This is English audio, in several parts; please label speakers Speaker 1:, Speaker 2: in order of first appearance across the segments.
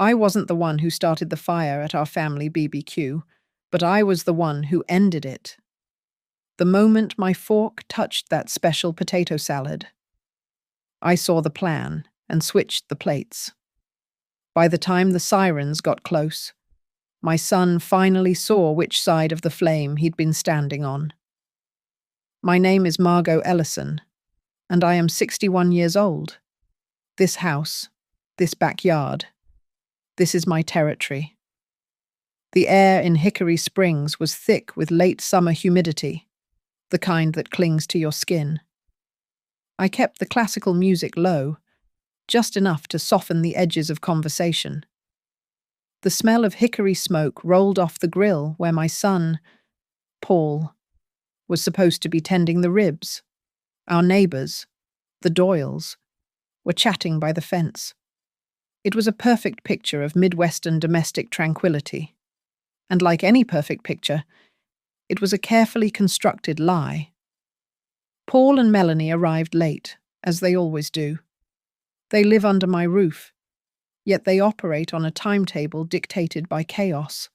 Speaker 1: I wasn't the one who started the fire at our family BBQ, but I was the one who ended it. The moment my fork touched that special potato salad, I saw the plan and switched the plates. By the time the sirens got close, my son finally saw which side of the flame he'd been standing on. My name is Margot Ellison, and I am 61 years old. This house, this backyard, this is my territory. The air in Hickory Springs was thick with late summer humidity, the kind that clings to your skin. I kept the classical music low, just enough to soften the edges of conversation. The smell of hickory smoke rolled off the grill where my son, Paul, was supposed to be tending the ribs. Our neighbours, the Doyles, were chatting by the fence. It was a perfect picture of Midwestern domestic tranquility. And like any perfect picture, it was a carefully constructed lie. Paul and Melanie arrived late, as they always do. They live under my roof, yet they operate on a timetable dictated by chaos.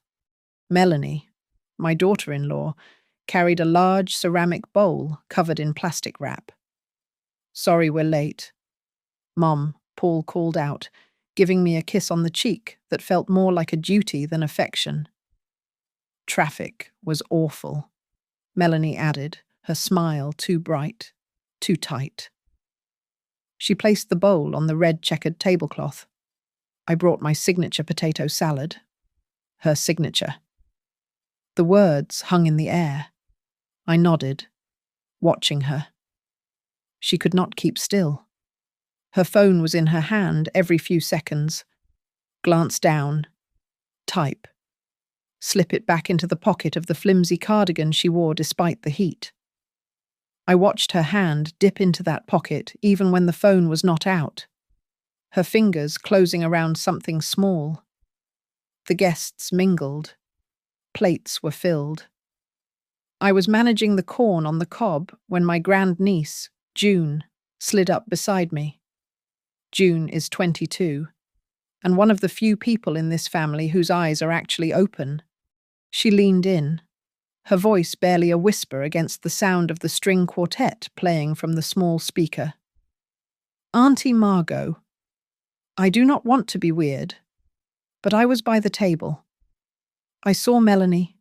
Speaker 1: Melanie, my daughter-in-law, carried a large ceramic bowl covered in plastic wrap. "Sorry we're late." "Mom," Paul called out, giving me a kiss on the cheek that felt more like a duty than affection. "Traffic was awful," Melanie added, her smile too bright, too tight. She placed the bowl on the red checkered tablecloth. I brought my signature potato salad. Her signature. The words hung in the air. I nodded, watching her. She could not keep still. Her phone was in her hand every few seconds. Glance down. Type. Slip it back into the pocket of the flimsy cardigan she wore despite the heat. I watched her hand dip into that pocket even when the phone was not out, her fingers closing around something small. The guests mingled. Plates were filled. I was managing the corn on the cob when my grandniece, June, slid up beside me. June is 22, and one of the few people in this family whose eyes are actually open. She leaned in, her voice barely a whisper against the sound of the string quartet playing from the small speaker. "Auntie Margot, I do not want to be weird, but I was by the table. I saw Melanie.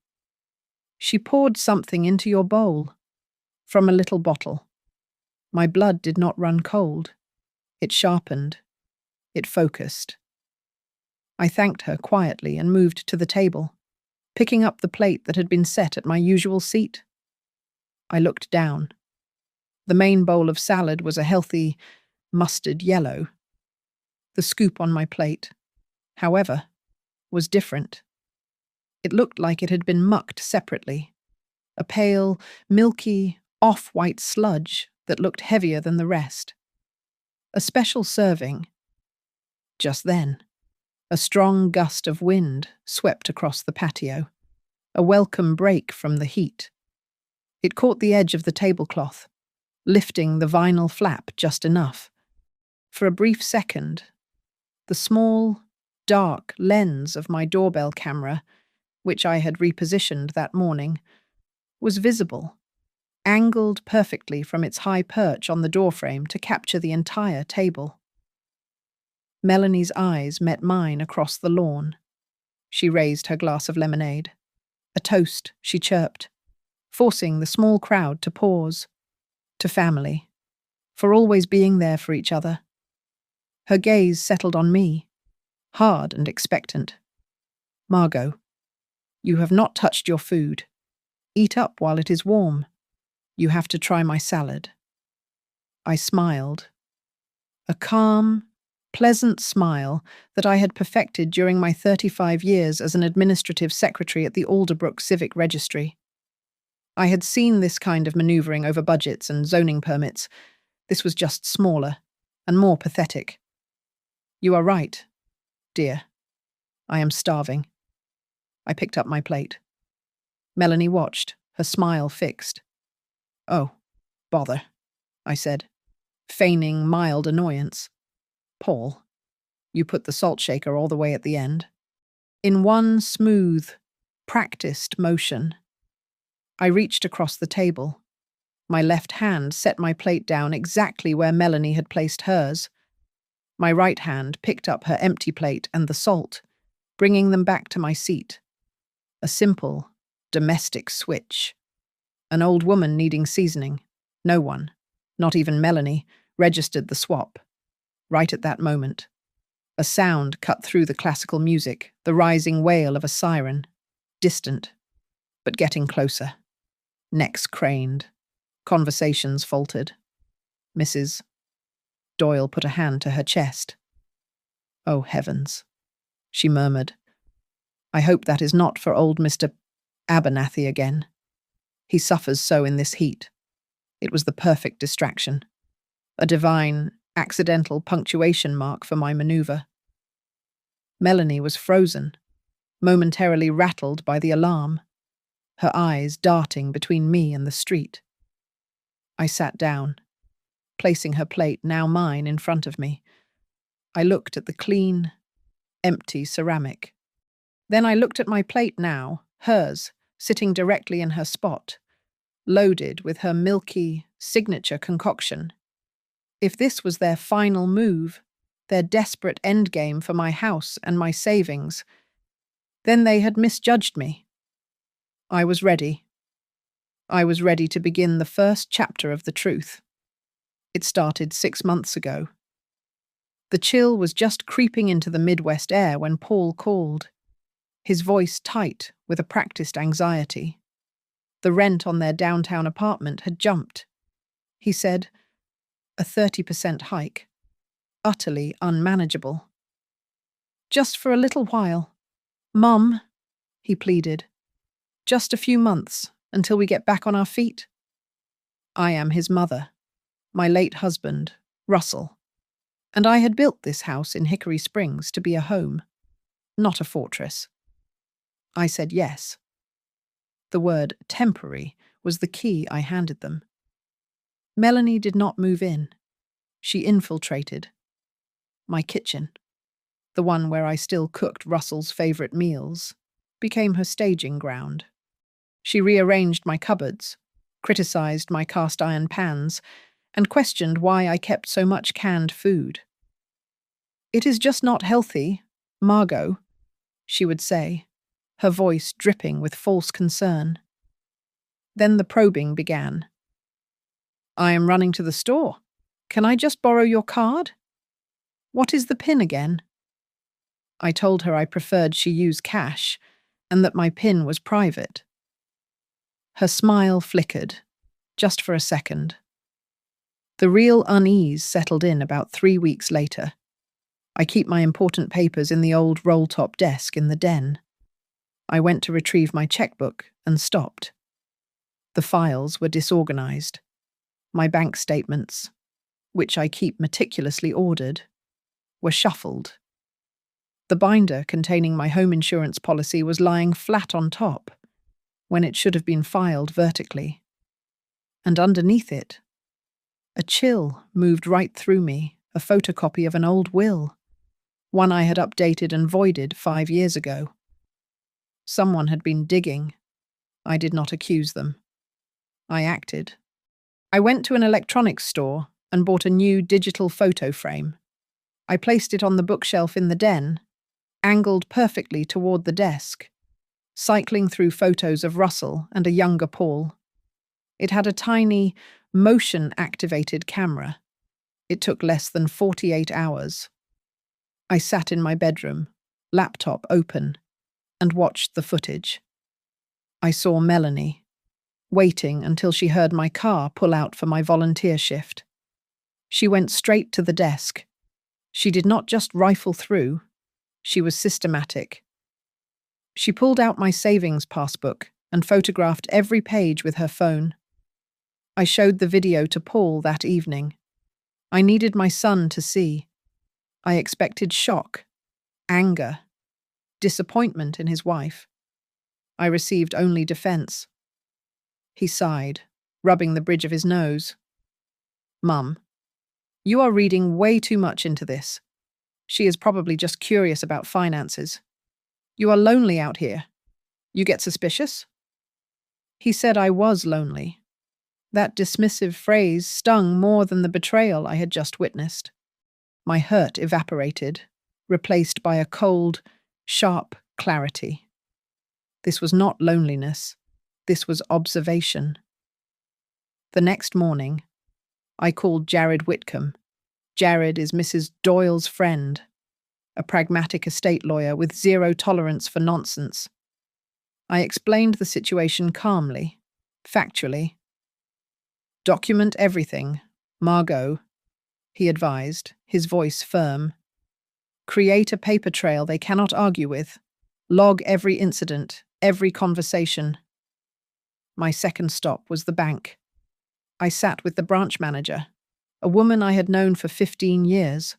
Speaker 1: She poured something into your bowl, from a little bottle. My blood did not run cold. It sharpened. It focused. I thanked her quietly and moved to the table, picking up the plate that had been set at my usual seat. I looked down. The main bowl of salad was a healthy, mustard yellow. The scoop on my plate, however, was different. It looked like it had been mucked separately, a pale, milky, off-white sludge that looked heavier than the rest. A special serving. Just then, a strong gust of wind swept across the patio, a welcome break from the heat. It caught the edge of the tablecloth, lifting the vinyl flap just enough. For a brief second, the small, dark lens of my doorbell camera, which I had repositioned that morning, was visible, angled perfectly from its high perch on the doorframe to capture the entire table. Melanie's eyes met mine across the lawn. She raised her glass of lemonade. "A toast," she chirped, forcing the small crowd to pause. To family, for always being there for each other. Her gaze settled on me, hard and expectant. "Margot, you have not touched your food. Eat up while it is warm. You have to try my salad." I smiled. A calm, pleasant smile that I had perfected during my 35 years as an administrative secretary at the Alderbrook Civic Registry. I had seen this kind of maneuvering over budgets and zoning permits. This was just smaller and more pathetic. "You are right, dear. I am starving." I picked up my plate. Melanie watched, her smile fixed. "Oh, bother," I said, feigning mild annoyance. "Paul, You put the salt shaker all the way at the end. In one smooth, practiced motion, I reached across the table. My left hand set my plate down exactly where Melanie had placed hers. My right hand picked up her empty plate and the salt, bringing them back to my seat. A simple, domestic switch. An old woman needing seasoning. No one, not even Melanie, registered the swap. Right at that moment, a sound cut through the classical music, the rising wail of a siren. Distant, but getting closer. Necks craned. Conversations faltered. Mrs. Doyle put a hand to her chest. "Oh, heavens," she murmured. "I hope that is not for old Mr. Abernathy again. He suffers so in this heat." It was the perfect distraction. A divine, accidental punctuation mark for my maneuver. Melanie was frozen, momentarily rattled by the alarm, her eyes darting between me and the street. I sat down, placing her plate, now mine, in front of me. I looked at the clean, empty ceramic. Then I looked at my plate now, hers, sitting directly in her spot, loaded with her milky, signature concoction. If this was their final move, their desperate endgame for my house and my savings, then they had misjudged me. I was ready. I was ready to begin the first chapter of the truth. It started 6 months ago. The chill was just creeping into the Midwest air when Paul called, his voice tight with a practiced anxiety. The rent on their downtown apartment had jumped. He said, a 30% hike. Utterly unmanageable. "Just for a little while. Mum," he pleaded. "Just a few months, until we get back on our feet." I am his mother, my late husband, Russell, and I had built this house in Hickory Springs to be a home, not a fortress. I said yes. The word temporary was the key I handed them. Melanie did not move in. She infiltrated my kitchen, the one where I still cooked Russell's favourite meals, became her staging ground. She rearranged my cupboards, criticised my cast-iron pans, and questioned why I kept so much canned food. "It is just not healthy, Margot," she would say, her voice dripping with false concern. Then the probing began. "I am running to the store. Can I just borrow your card? What is the PIN again?" I told her I preferred she use cash and that my PIN was private. Her smile flickered, just for a second. The real unease settled in about 3 weeks later. I keep my important papers in the old roll-top desk in the den. I went to retrieve my checkbook and stopped. The files were disorganized. My bank statements, which I keep meticulously ordered, were shuffled. The binder containing my home insurance policy was lying flat on top, when it should have been filed vertically. And underneath it, a chill moved right through me, a photocopy of an old will, one I had updated and voided 5 years ago. Someone had been digging. I did not accuse them. I acted. I went to an electronics store and bought a new digital photo frame. I placed it on the bookshelf in the den, angled perfectly toward the desk, cycling through photos of Russell and a younger Paul. It had a tiny, motion-activated camera. It took less than 48 hours. I sat in my bedroom, laptop open, and watched the footage. I saw Melanie, waiting until she heard my car pull out for my volunteer shift. She went straight to the desk. She did not just rifle through. She was systematic. She pulled out my savings passbook and photographed every page with her phone. I showed the video to Paul that evening. I needed my son to see. I expected shock, anger, disappointment in his wife. I received only defense. He sighed, rubbing the bridge of his nose. "Mum, you are reading way too much into this. She is probably just curious about finances. You are lonely out here. You get suspicious? He said I was lonely. That dismissive phrase stung more than the betrayal I had just witnessed. My hurt evaporated, replaced by a cold, sharp clarity. This was not loneliness. This was observation. The next morning, I called Jared Whitcomb. Jared is Mrs. Doyle's friend, a pragmatic estate lawyer with zero tolerance for nonsense. I explained the situation calmly, factually. Document everything, Margot, he advised, his voice firm. Create a paper trail they cannot argue with. Log every incident, every conversation. My second stop was the bank. I sat with the branch manager, a woman I had known for 15 years.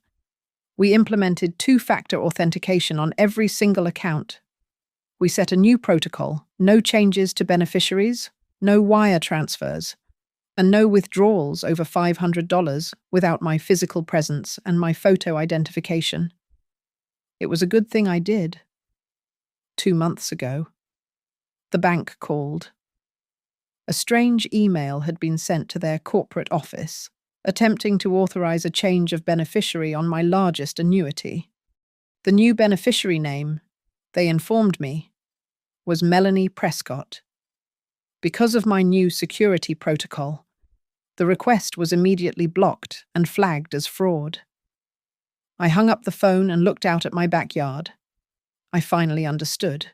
Speaker 1: We implemented two-factor authentication on every single account. We set a new protocol, no changes to beneficiaries, no wire transfers, and no withdrawals over $500 without my physical presence and my photo identification. It was a good thing I did. 2 months ago, the bank called. A strange email had been sent to their corporate office, attempting to authorize a change of beneficiary on my largest annuity. The new beneficiary name, they informed me, was Melanie Prescott. Because of my new security protocol, the request was immediately blocked and flagged as fraud. I hung up the phone and looked out at my backyard. I finally understood.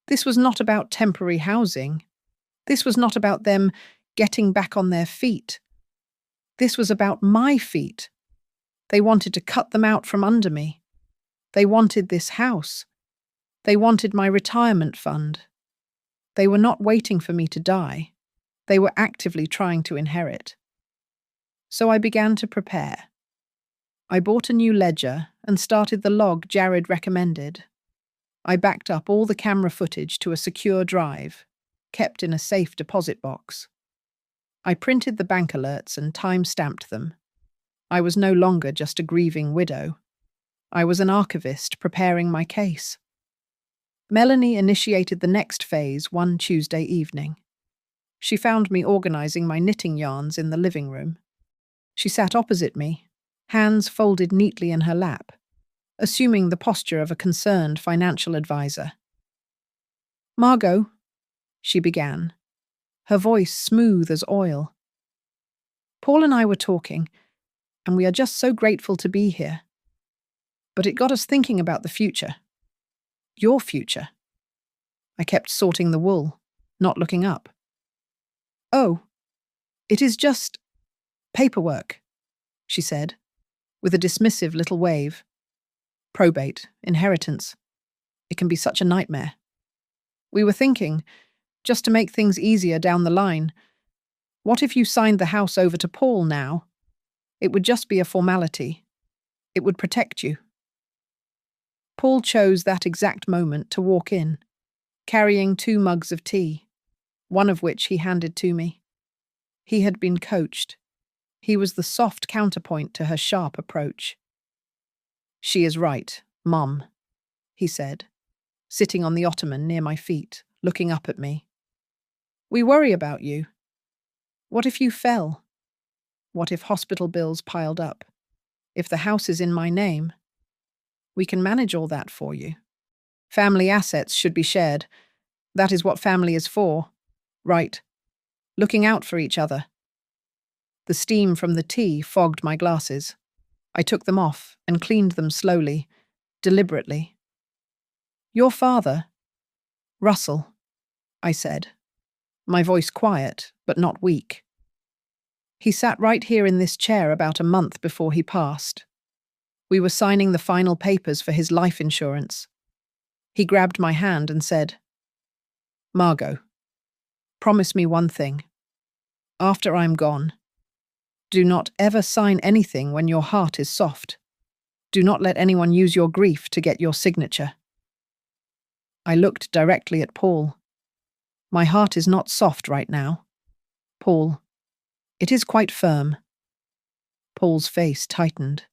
Speaker 1: This was not about temporary housing. This was not about them getting back on their feet. This was about my feet. They wanted to cut them out from under me. They wanted this house. They wanted my retirement fund. They were not waiting for me to die. They were actively trying to inherit. So I began to prepare. I bought a new ledger and started the log Jared recommended. I backed up all the camera footage to a secure drive, kept in a safe deposit box. I printed the bank alerts and time-stamped them. I was no longer just a grieving widow. I was an archivist preparing my case. Melanie initiated the next phase one Tuesday evening. She found me organizing my knitting yarns in the living room. She sat opposite me, hands folded neatly in her lap, assuming the posture of a concerned financial advisor. Margot, she began, her voice smooth as oil. Paul and I were talking, and we are just so grateful to be here. But it got us thinking about the future. Your future. I kept sorting the wool, not looking up. Oh, it is just paperwork, she said, with a dismissive little wave. Probate, inheritance. It can be such a nightmare. We were thinking, just to make things easier down the line, what if you signed the house over to Paul now? It would just be a formality. It would protect you. Paul chose that exact moment to walk in, carrying 2 mugs of tea, one of which he handed to me. He had been coached. He was the soft counterpoint to her sharp approach. She is right, Mum, he said, sitting on the ottoman near my feet, looking up at me. We worry about you. What if you fell? What if hospital bills piled up? If the house is in my name? We can manage all that for you. Family assets should be shared. That is what family is for. Right. Looking out for each other. The steam from the tea fogged my glasses. I took them off and cleaned them slowly, deliberately. Your father, Russell, I said, my voice quiet but not weak. He sat right here in this chair about a month before he passed. We were signing the final papers for his life insurance. He grabbed my hand and said, Margot, promise me one thing. After I'm gone, do not ever sign anything when your heart is soft. Do not let anyone use your grief to get your signature. I looked directly at Paul. My heart is not soft right now. Paul, it is quite firm. Paul's face tightened.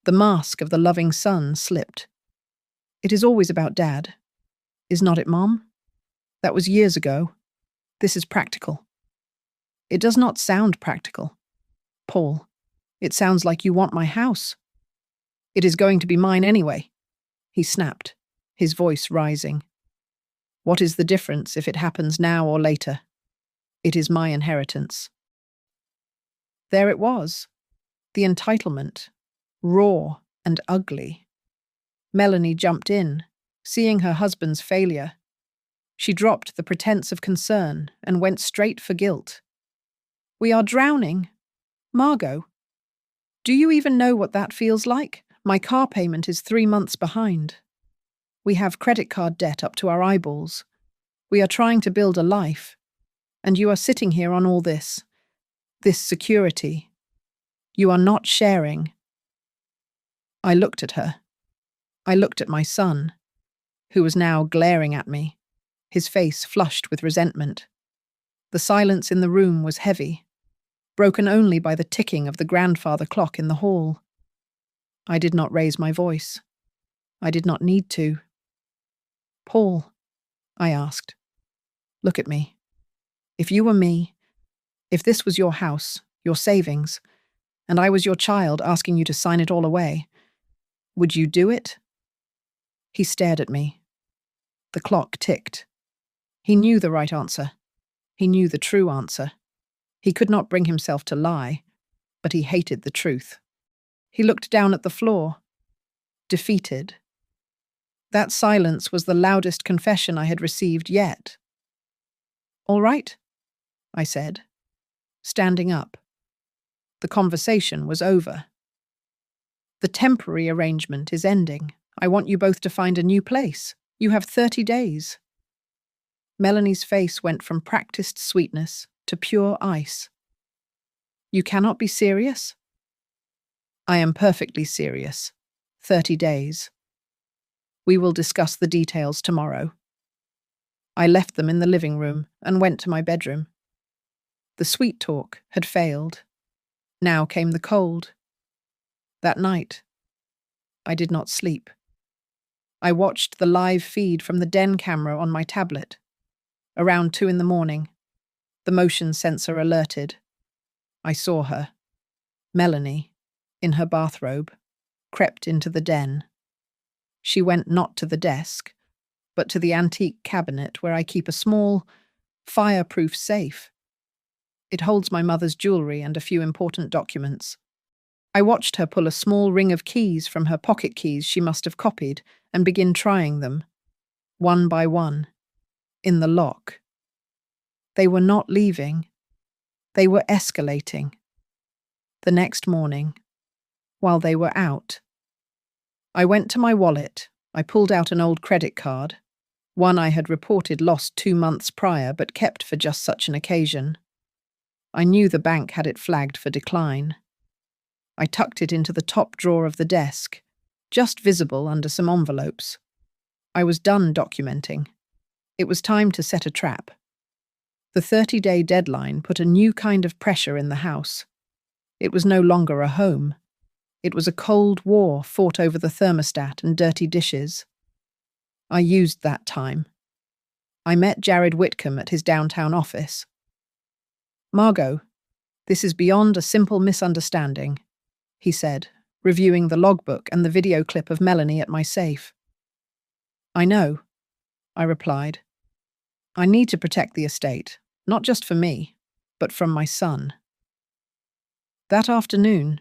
Speaker 1: The mask of the loving son slipped. It is always about Dad. Is not it, Mom? That was years ago. This is practical. It does not sound practical. Paul, it sounds like you want my house. It is going to be mine anyway, he snapped, his voice rising. What is the difference if it happens now or later? It is my inheritance. There it was, the entitlement, raw and ugly. Melanie jumped in, seeing her husband's failure. She dropped the pretense of concern and went straight for guilt. We are drowning. Margot, do you even know what that feels like? My car payment is 3 months behind. We have credit card debt up to our eyeballs. We are trying to build a life. And you are sitting here on all this security. You are not sharing. I looked at her. I looked at my son, who was now glaring at me, his face flushed with resentment. The silence in the room was heavy, broken only by the ticking of the grandfather clock in the hall. I did not raise my voice. I did not need to. Paul, I asked, look at me. If you were me, if this was your house, your savings, and I was your child asking you to sign it all away, would you do it? He stared at me. The clock ticked. He knew the right answer. He knew the true answer. He could not bring himself to lie, but he hated the truth. He looked down at the floor, defeated. That silence was the loudest confession I had received yet. All right, I said, standing up. The conversation was over. The temporary arrangement is ending. I want you both to find a new place. You have 30 days. Melanie's face went from practiced sweetness to pure ice. You cannot be serious? I am perfectly serious. 30 days. We will discuss the details tomorrow. I left them in the living room and went to my bedroom. The sweet talk had failed. Now came the cold. That night, I did not sleep. I watched the live feed from the den camera on my tablet. Around 2 a.m, the motion sensor alerted. I saw her. Melanie, in her bathrobe, crept into the den. She went not to the desk, but to the antique cabinet where I keep a small, fireproof safe. It holds my mother's jewelry and a few important documents. I watched her pull a small ring of keys from her pocket keys she must have copied and begin trying them, one by one, in the lock. They were not leaving. They were escalating. The next morning, while they were out, I went to my wallet. I pulled out an old credit card, one I had reported lost 2 months prior but kept for just such an occasion. I knew the bank had it flagged for decline. I tucked it into the top drawer of the desk, just visible under some envelopes. I was done documenting. It was time to set a trap. The 30-day deadline put a new kind of pressure in the house. It was no longer a home. It was a cold war fought over the thermostat and dirty dishes. I used that time. I met Jared Whitcomb at his downtown office. Margot, this is beyond a simple misunderstanding, he said, reviewing the logbook and the video clip of Melanie at my safe. I know, I replied. I need to protect the estate, not just for me, but from my son. That afternoon,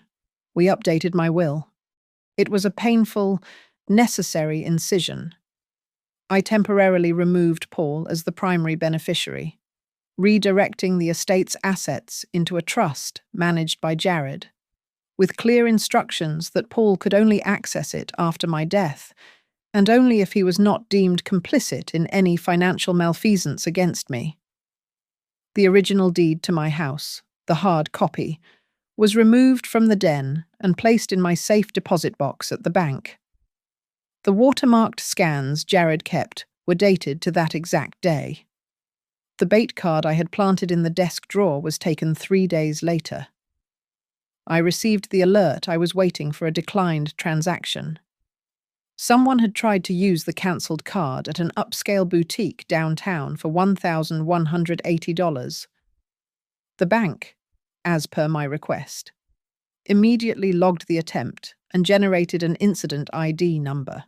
Speaker 1: we updated my will. It was a painful, necessary incision. I temporarily removed Paul as the primary beneficiary, redirecting the estate's assets into a trust managed by Jared, with clear instructions that Paul could only access it after my death, and only if he was not deemed complicit in any financial malfeasance against me. The original deed to my house, the hard copy, was removed from the den and placed in my safe deposit box at the bank. The watermarked scans Jared kept were dated to that exact day. The bait card I had planted in the desk drawer was taken 3 days later. I received the alert I was waiting for a declined transaction. Someone had tried to use the cancelled card at an upscale boutique downtown for $1,180. The bank, as per my request, immediately logged the attempt and generated an incident ID number.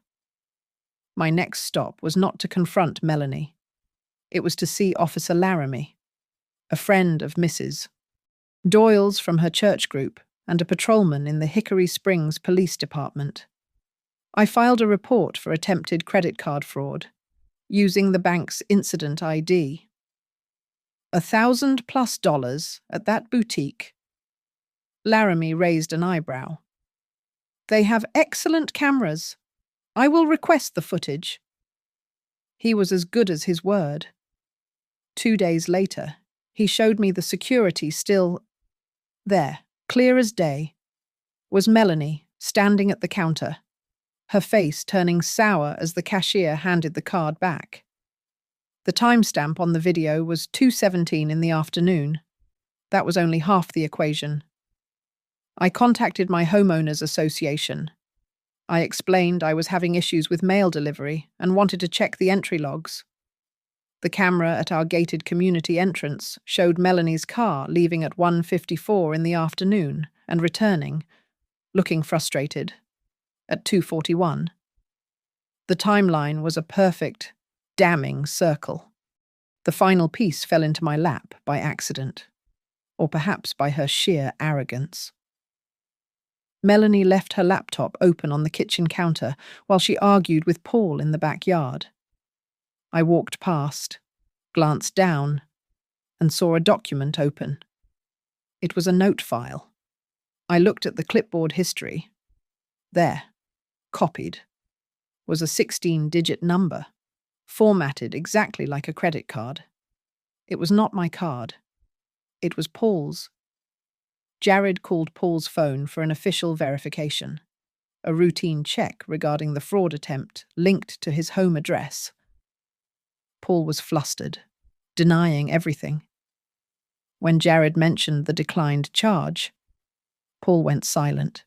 Speaker 1: My next stop was not to confront Melanie. It was to see Officer Laramie, a friend of Mrs. Doyle's from her church group and a patrolman in the Hickory Springs Police Department. I filed a report for attempted credit card fraud, using the bank's incident ID. $1,000+ at that boutique? Laramie raised an eyebrow. They have excellent cameras. I will request the footage. He was as good as his word. 2 days later, he showed me the security still there, clear as day, was Melanie standing at the counter, her face turning sour as the cashier handed the card back. The timestamp on the video was 2:17 in the afternoon. That was only half the equation. I contacted my homeowners association. I explained I was having issues with mail delivery and wanted to check the entry logs. The camera at our gated community entrance showed Melanie's car leaving at 1:54 in the afternoon and returning, looking frustrated, at 2:41. The timeline was a perfect, damning circle. The final piece fell into my lap by accident, or perhaps by her sheer arrogance. Melanie left her laptop open on the kitchen counter while she argued with Paul in the backyard. I walked past, glanced down, and saw a document open. It was a note file. I looked at the clipboard history. There, copied, was a 16-digit number, formatted exactly like a credit card. It was not my card. It was Paul's. Jared called Paul's phone for an official verification, a routine check regarding the fraud attempt linked to his home address. Paul was flustered, denying everything. When Jared mentioned the declined charge, Paul went silent.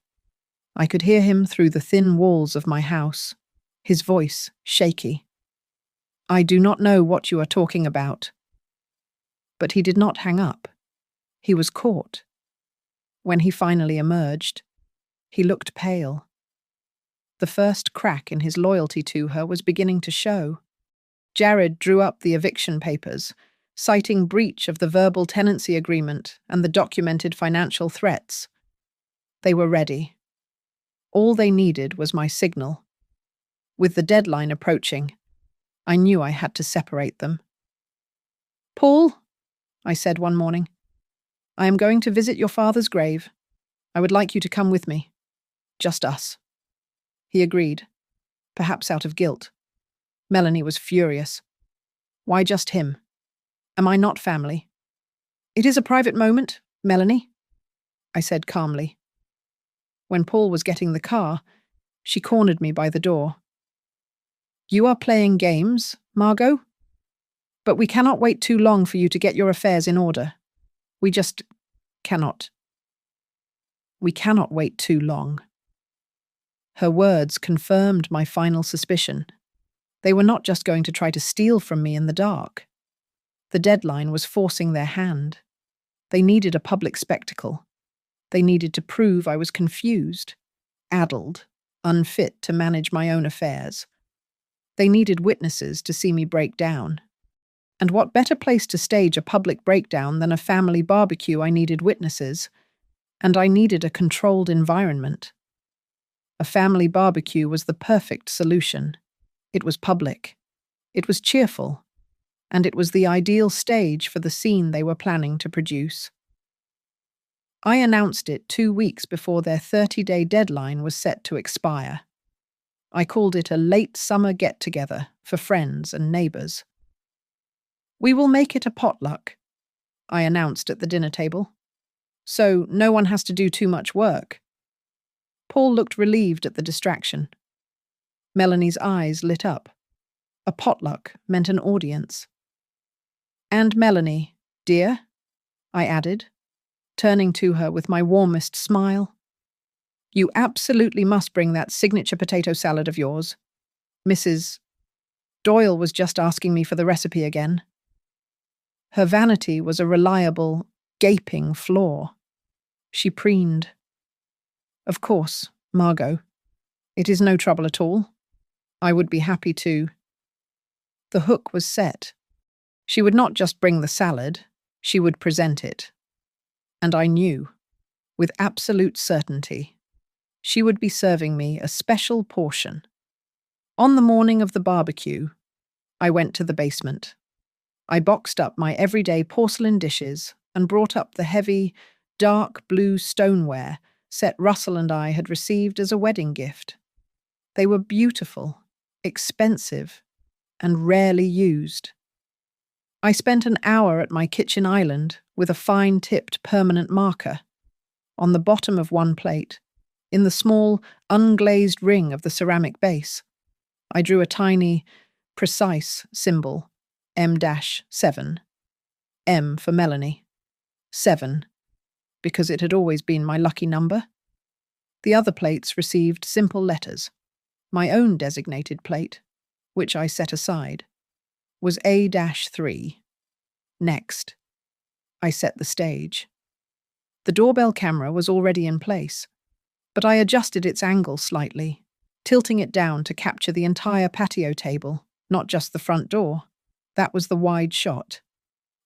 Speaker 1: I could hear him through the thin walls of my house, his voice shaky. I do not know what you are talking about. But he did not hang up. He was caught. When he finally emerged, he looked pale. The first crack in his loyalty to her was beginning to show. Jared drew up the eviction papers, citing breach of the verbal tenancy agreement and the documented financial threats. They were ready. All they needed was my signal. With the deadline approaching, I knew I had to separate them. "Paul," I said one morning, "I am going to visit your father's grave. I would like you to come with me. Just us." He agreed, perhaps out of guilt. Melanie was furious. "Why just him? Am I not family?" "It is a private moment, Melanie," I said calmly. When Paul was getting the car, she cornered me by the door. "You are playing games, Margot? But we cannot wait too long for you to get your affairs in order. We just cannot. We cannot wait too long." Her words confirmed my final suspicion. They were not just going to try to steal from me in the dark. The deadline was forcing their hand. They needed a public spectacle. They needed to prove I was confused, addled, unfit to manage my own affairs. They needed witnesses to see me break down. And what better place to stage a public breakdown than a family barbecue? I needed witnesses, and I needed a controlled environment. A family barbecue was the perfect solution. It was public. It was cheerful. And it was the ideal stage for the scene they were planning to produce. I announced it 2 weeks before their 30-day deadline was set to expire. I called it a late summer get-together for friends and neighbors. "We will make it a potluck," I announced at the dinner table, "so no one has to do too much work." Paul looked relieved at the distraction. Melanie's eyes lit up. A potluck meant an audience. "And Melanie, dear," I added, turning to her with my warmest smile. "You absolutely must bring that signature potato salad of yours. Mrs. Doyle was just asking me for the recipe again." Her vanity was a reliable, gaping flaw. She preened. "Of course, Margot. It is no trouble at all. I would be happy to." The hook was set. She would not just bring the salad, she would present it. And I knew, with absolute certainty, she would be serving me a special portion. On the morning of the barbecue, I went to the basement. I boxed up my everyday porcelain dishes and brought up the heavy, dark blue stoneware set Russell and I had received as a wedding gift. They were beautiful, expensive, and rarely used. I spent an hour at my kitchen island with a fine-tipped permanent marker. On the bottom of one plate, in the small, unglazed ring of the ceramic base, I drew a tiny, precise symbol, M-7. M for Melanie. 7, because it had always been my lucky number. The other plates received simple letters. My own designated plate, which I set aside, was A-3. Next, I set the stage. The doorbell camera was already in place, but I adjusted its angle slightly, tilting it down to capture the entire patio table, not just the front door. That was the wide shot.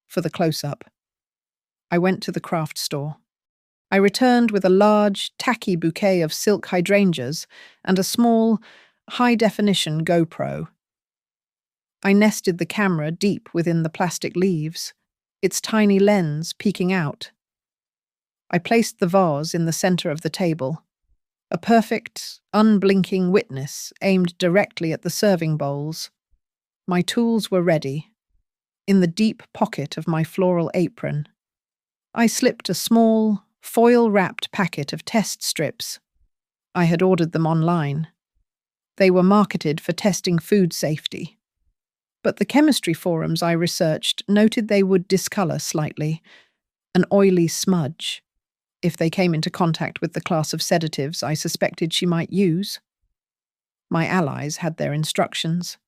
Speaker 1: For the close-up, I went to the craft store. I returned with a large, tacky bouquet of silk hydrangeas and a small, high-definition GoPro. I nested the camera deep within the plastic leaves, its tiny lens peeking out. I placed the vase in the center of the table, a perfect, unblinking witness aimed directly at the serving bowls. My tools were ready. In the deep pocket of my floral apron, I slipped a small, foil-wrapped packet of test strips. I had ordered them online. They were marketed for testing food safety. But the chemistry forums I researched noted they would discolor slightly, an oily smudge, if they came into contact with the class of sedatives I suspected she might use. My allies had their instructions.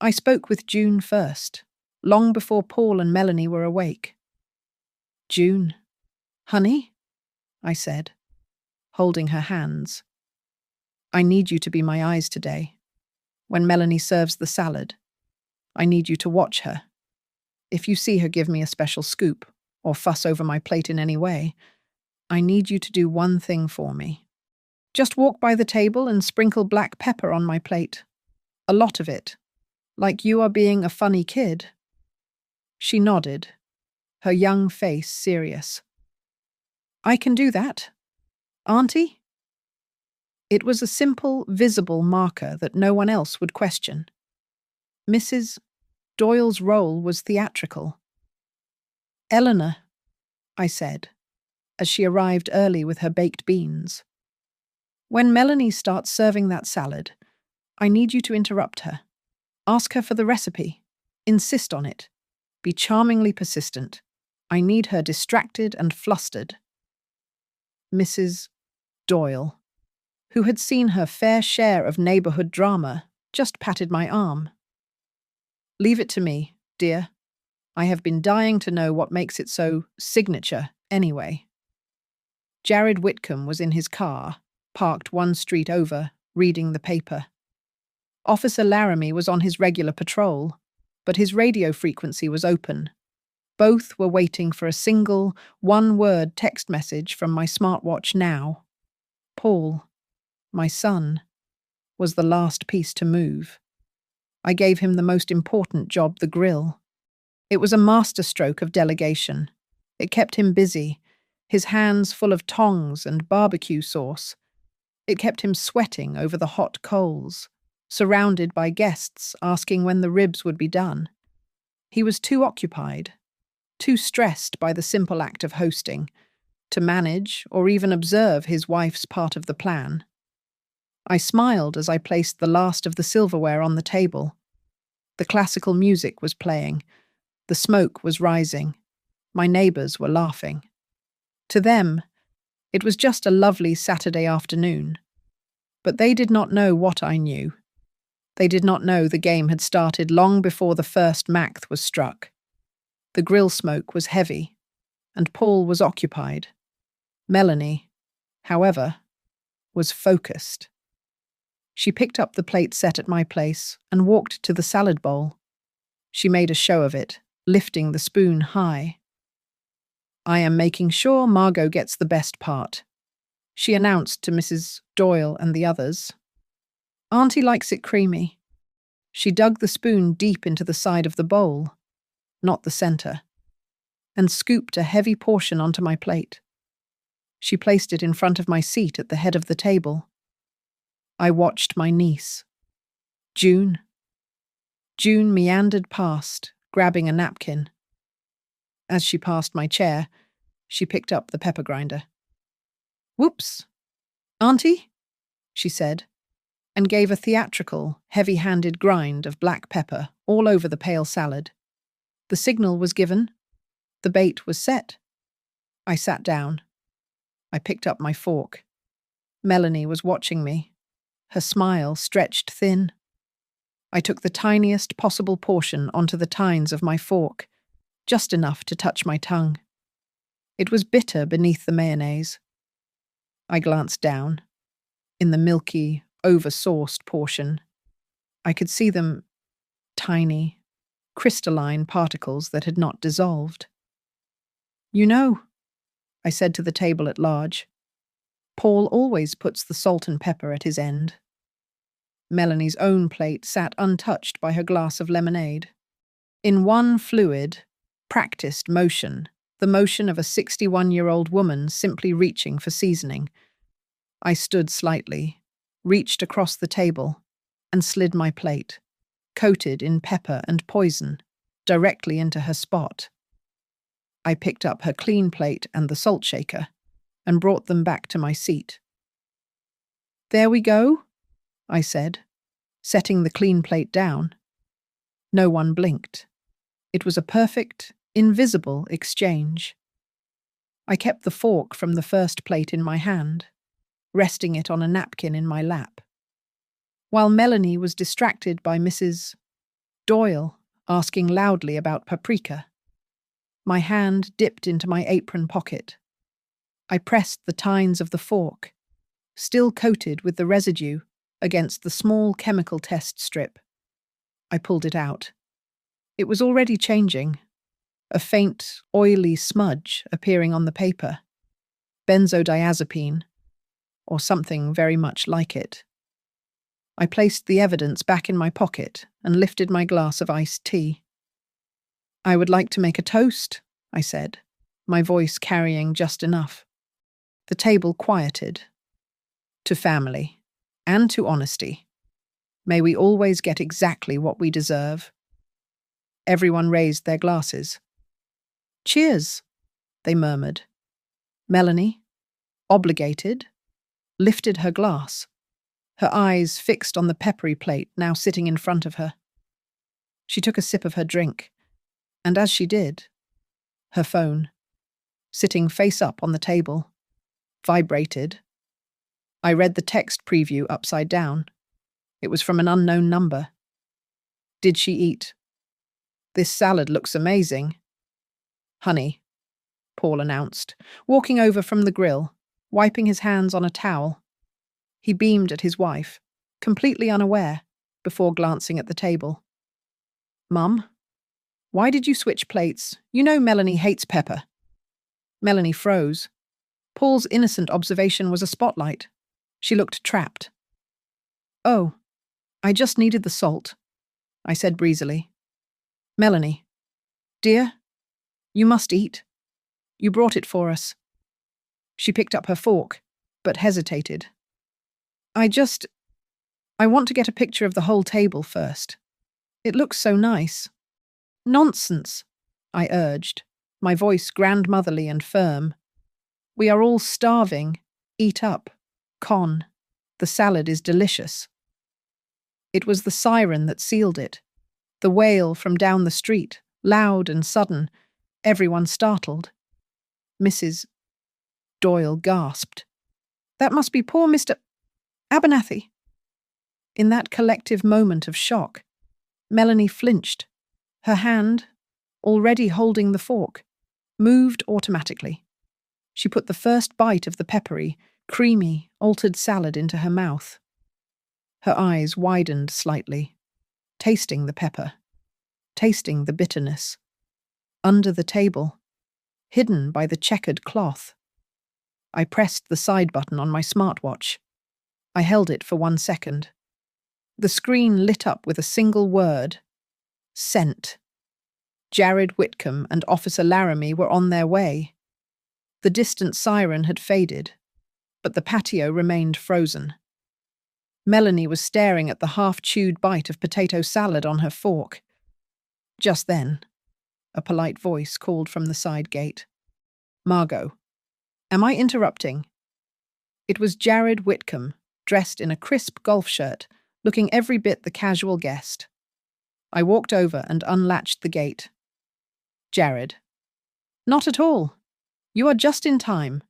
Speaker 1: I spoke with June first, long before Paul and Melanie were awake. "June, honey?" I said, holding her hands. "I need you to be my eyes today. When Melanie serves the salad, I need you to watch her. If you see her give me a special scoop or fuss over my plate in any way, I need you to do one thing for me. Just walk by the table and sprinkle black pepper on my plate. A lot of it, like you are being a funny kid." She nodded, her young face serious. "I can do that. Auntie?" It was a simple, visible marker that no one else would question. Mrs. Doyle's role was theatrical. "Eleanor," I said, as she arrived early with her baked beans. "When Melanie starts serving that salad, I need you to interrupt her. Ask her for the recipe. Insist on it. Be charmingly persistent. I need her distracted and flustered." Mrs. Doyle, who had seen her fair share of neighborhood drama, just patted my arm. "Leave it to me, dear. I have been dying to know what makes it so signature, anyway." Jared Whitcomb was in his car, parked one street over, reading the paper. Officer Laramie was on his regular patrol, but his radio frequency was open. Both were waiting for a single, one-word text message from my smartwatch now. Paul, my son, was the last piece to move. I gave him the most important job, the grill. It was a masterstroke of delegation. It kept him busy, his hands full of tongs and barbecue sauce. It kept him sweating over the hot coals, surrounded by guests asking when the ribs would be done. He was too occupied, too stressed by the simple act of hosting, to manage or even observe his wife's part of the plan. I smiled as I placed the last of the silverware on the table. The classical music was playing. The smoke was rising. My neighbors were laughing. To them, it was just a lovely Saturday afternoon. But they did not know what I knew. They did not know the game had started long before the first math was struck. The grill smoke was heavy, and Paul was occupied. Melanie, however, was focused. She picked up the plate set at my place and walked to the salad bowl. She made a show of it, lifting the spoon high. "I am making sure Margot gets the best part," she announced to Mrs. Doyle and the others. "Auntie likes it creamy." She dug the spoon deep into the side of the bowl, not the center, and scooped a heavy portion onto my plate. She placed it in front of my seat at the head of the table. I watched my niece. June. June meandered past, grabbing a napkin. As she passed my chair, she picked up the pepper grinder. "Whoops! Auntie?" she said, and gave a theatrical, heavy-handed grind of black pepper all over the pale salad. The signal was given. The bait was set. I sat down. I picked up my fork. Melanie was watching me. Her smile stretched thin. I took the tiniest possible portion onto the tines of my fork, just enough to touch my tongue. It was bitter beneath the mayonnaise. I glanced down. In the milky, over-sauced portion, I could see them tiny, crystalline particles that had not dissolved. "You know," I said to the table at large, "Paul always puts the salt and pepper at his end." Melanie's own plate sat untouched by her glass of lemonade. In one fluid, practiced motion, the motion of a 61-year-old woman simply reaching for seasoning, I stood slightly, reached across the table, and slid my plate, coated in pepper and poison, directly into her spot. I picked up her clean plate and the salt shaker, and brought them back to my seat. "There we go," I said, setting the clean plate down. No one blinked. It was a perfect, invisible exchange. I kept the fork from the first plate in my hand, resting it on a napkin in my lap. While Melanie was distracted by Mrs. Doyle asking loudly about paprika, my hand dipped into my apron pocket. I pressed the tines of the fork, still coated with the residue, against the small chemical test strip. I pulled it out. It was already changing, a faint, oily smudge appearing on the paper. Benzodiazepine, or something very much like it. I placed the evidence back in my pocket and lifted my glass of iced tea. "I would like to make a toast," I said, my voice carrying just enough. The table quieted. "To family, and to honesty. May we always get exactly what we deserve." Everyone raised their glasses. "Cheers," they murmured. Melanie, obligated, lifted her glass, her eyes fixed on the peppery plate now sitting in front of her. She took a sip of her drink, and as she did, her phone, sitting face up on the table, vibrated. I read the text preview upside down. It was from an unknown number. Did she eat? "This salad looks amazing." "Honey," Paul announced, walking over from the grill, wiping his hands on a towel. He beamed at his wife, completely unaware, before glancing at the table. "Mum, why did you switch plates? You know Melanie hates pepper." Melanie froze. Paul's innocent observation was a spotlight. She looked trapped. "Oh, I just needed the salt," I said breezily. "Melanie, dear, you must eat. You brought it for us." She picked up her fork, but hesitated. I want to get a picture of the whole table first. It looks so nice." "Nonsense," I urged, my voice grandmotherly and firm. "We are all starving. Eat up. Con. The salad is delicious." It was the siren that sealed it. The wail from down the street, loud and sudden, everyone startled. Mrs. Doyle gasped. That must be poor Mr. Abernathy. In that collective moment of shock, Melanie flinched. Her hand, already holding the fork, moved automatically. She put the first bite of the peppery, creamy, altered salad into her mouth. Her eyes widened slightly, tasting the pepper, tasting the bitterness. Under the table, hidden by the checkered cloth. I pressed the side button on my smartwatch. I held it for 1 second. The screen lit up with a single word. Sent. Jared Whitcomb and Officer Laramie were on their way. The distant siren had faded, but the patio remained frozen. Melanie was staring at the half-chewed bite of potato salad on her fork. Just then, a polite voice called from the side gate. Margot, am I interrupting? It was Jared Whitcomb, dressed in a crisp golf shirt, looking every bit the casual guest. I walked over and unlatched the gate. Jared. Not at all. You are just in time.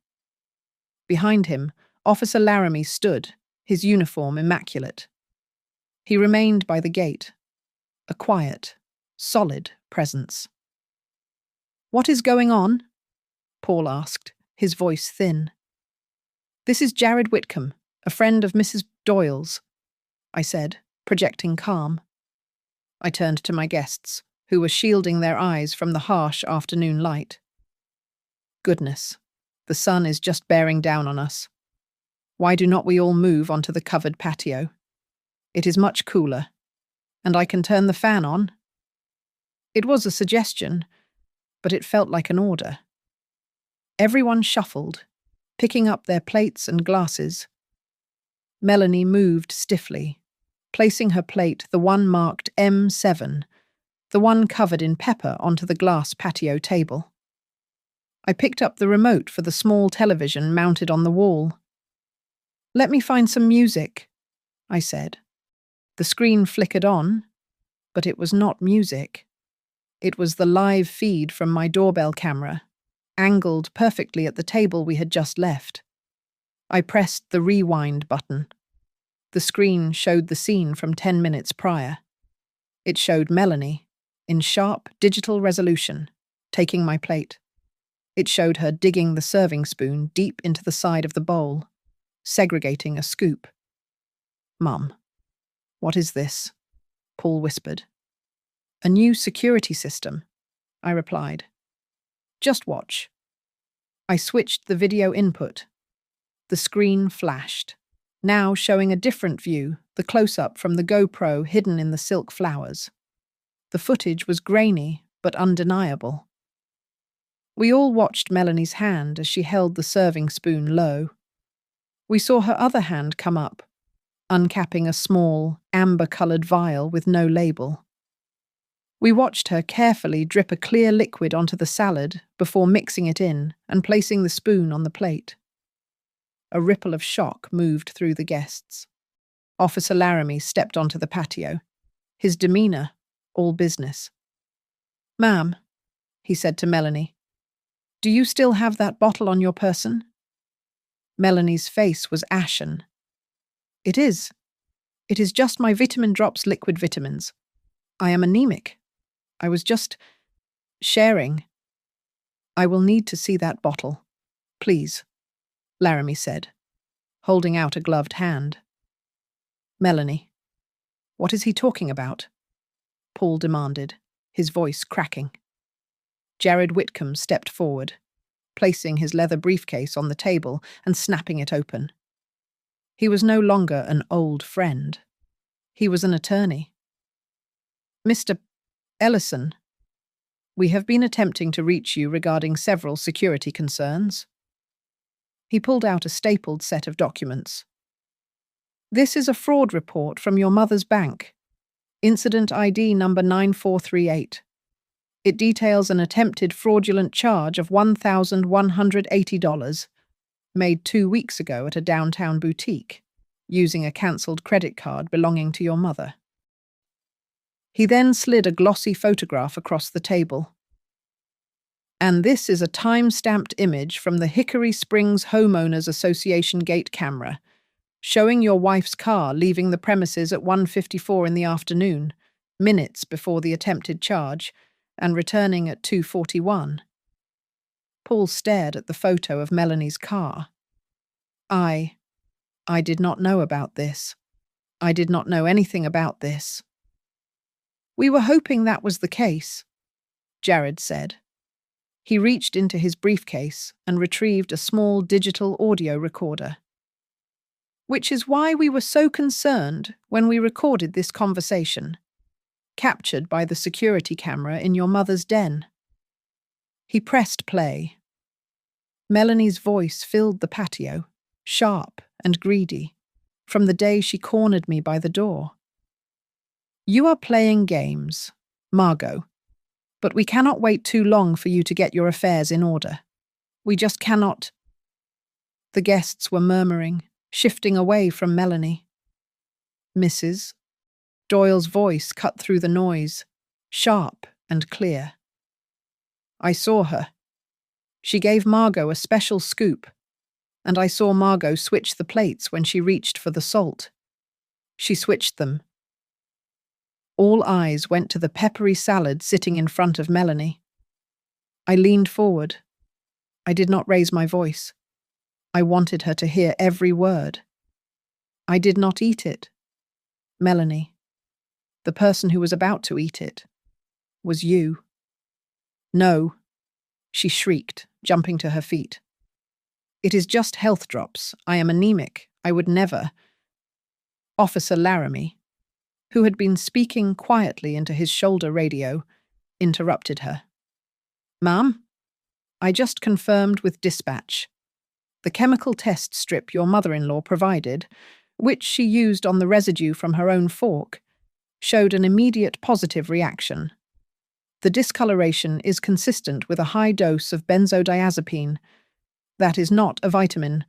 Speaker 1: Behind him, Officer Laramie stood, his uniform immaculate. He remained by the gate, a quiet, solid presence. What is going on? Paul asked, his voice thin. This is Jared Whitcomb, a friend of Mrs. Doyle's, I said, projecting calm. I turned to my guests, who were shielding their eyes from the harsh afternoon light. Goodness, the sun is just bearing down on us. Why do not we all move onto the covered patio? It is much cooler, and I can turn the fan on. It was a suggestion, but it felt like an order. Everyone shuffled, picking up their plates and glasses. Melanie moved stiffly, placing her plate, the one marked M7, the one covered in pepper, onto the glass patio table. I picked up the remote for the small television mounted on the wall. Let me find some music, I said. The screen flickered on, but it was not music. It was the live feed from my doorbell camera, angled perfectly at the table we had just left. I pressed the rewind button. The screen showed the scene from 10 minutes prior. It showed Melanie, in sharp digital resolution, taking my plate. It showed her digging the serving spoon deep into the side of the bowl, segregating a scoop. Mum, what is this? Paul whispered. A new security system, I replied. Just watch. I switched the video input. The screen flashed, now showing a different view, the close-up from the GoPro hidden in the silk flowers. The footage was grainy, but undeniable. We all watched Melanie's hand as she held the serving spoon low. We saw her other hand come up, uncapping a small, amber-coloured vial with no label. We watched her carefully drip a clear liquid onto the salad before mixing it in and placing the spoon on the plate. A ripple of shock moved through the guests. Officer Laramie stepped onto the patio, his demeanour all business. Ma'am, he said to Melanie, do you still have that bottle on your person? Melanie's face was ashen. It is. It is just my vitamin drops liquid vitamins. I am anemic. I was just sharing. I will need to see that bottle. Please, Laramie said, holding out a gloved hand. Melanie, what is he talking about? Paul demanded, his voice cracking. Jared Whitcomb stepped forward, placing his leather briefcase on the table and snapping it open. He was no longer an old friend. He was an attorney. Mr. Ellison, we have been attempting to reach you regarding several security concerns. He pulled out a stapled set of documents. This is a fraud report from your mother's bank. Incident ID number 9438. It details an attempted fraudulent charge of $1,180 made 2 weeks ago at a downtown boutique, using a cancelled credit card belonging to your mother. He then slid a glossy photograph across the table. And this is a time-stamped image from the Hickory Springs Homeowners Association gate camera, showing your wife's car leaving the premises at 1:54 in the afternoon, minutes before the attempted charge, and returning at 2:41. Paul stared at the photo of Melanie's car. I did not know about this. I did not know anything about this. We were hoping that was the case, Jared said. He reached into his briefcase and retrieved a small digital audio recorder. Which is why we were so concerned when we recorded this conversation, captured by the security camera in your mother's den. He pressed play. Melanie's voice filled the patio, sharp and greedy, from the day she cornered me by the door. You are playing games, Margot, but we cannot wait too long for you to get your affairs in order. We just cannot. The guests were murmuring, shifting away from Melanie. Mrs. Doyle's voice cut through the noise, sharp and clear. I saw her. She gave Margot a special scoop, and I saw Margot switch the plates when she reached for the salt. She switched them. All eyes went to the peppery salad sitting in front of Melanie. I leaned forward. I did not raise my voice. I wanted her to hear every word. I did not eat it. Melanie, the person who was about to eat it, was you. No, she shrieked, jumping to her feet. It is just health drops. I am anemic. I would never. Officer Laramie, who had been speaking quietly into his shoulder radio, interrupted her. Ma'am, I just confirmed with dispatch. The chemical test strip your mother-in-law provided, which she used on the residue from her own fork, showed an immediate positive reaction. The discoloration is consistent with a high dose of benzodiazepine. That is not a vitamin.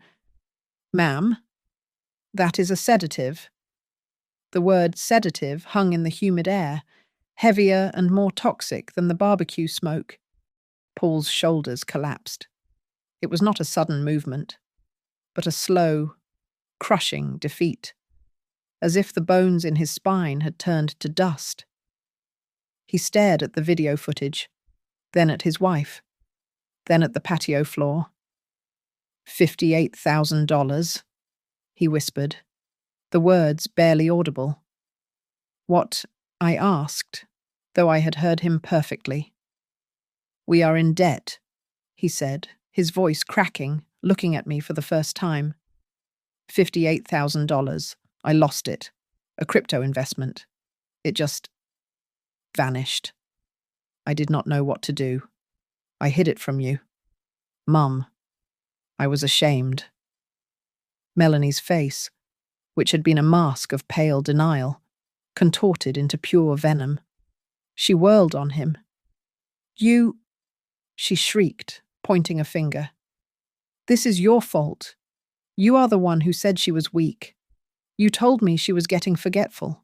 Speaker 1: Ma'am, that is a sedative. The word sedative hung in the humid air, heavier and more toxic than the barbecue smoke. Paul's shoulders collapsed. It was not a sudden movement, but a slow, crushing defeat, as if the bones in his spine had turned to dust. He stared at the video footage, then at his wife, then at the patio floor. $58,000, he whispered, the words barely audible. What? I asked, though I had heard him perfectly. We are in debt, he said, his voice cracking, looking at me for the first time. $58,000. I lost it. A crypto investment. It just vanished. I did not know what to do. I hid it from you. Mum. I was ashamed. Melanie's face, which had been a mask of pale denial, contorted into pure venom. She whirled on him. You, she shrieked, pointing a finger. This is your fault. You are the one who said she was weak. You told me she was getting forgetful.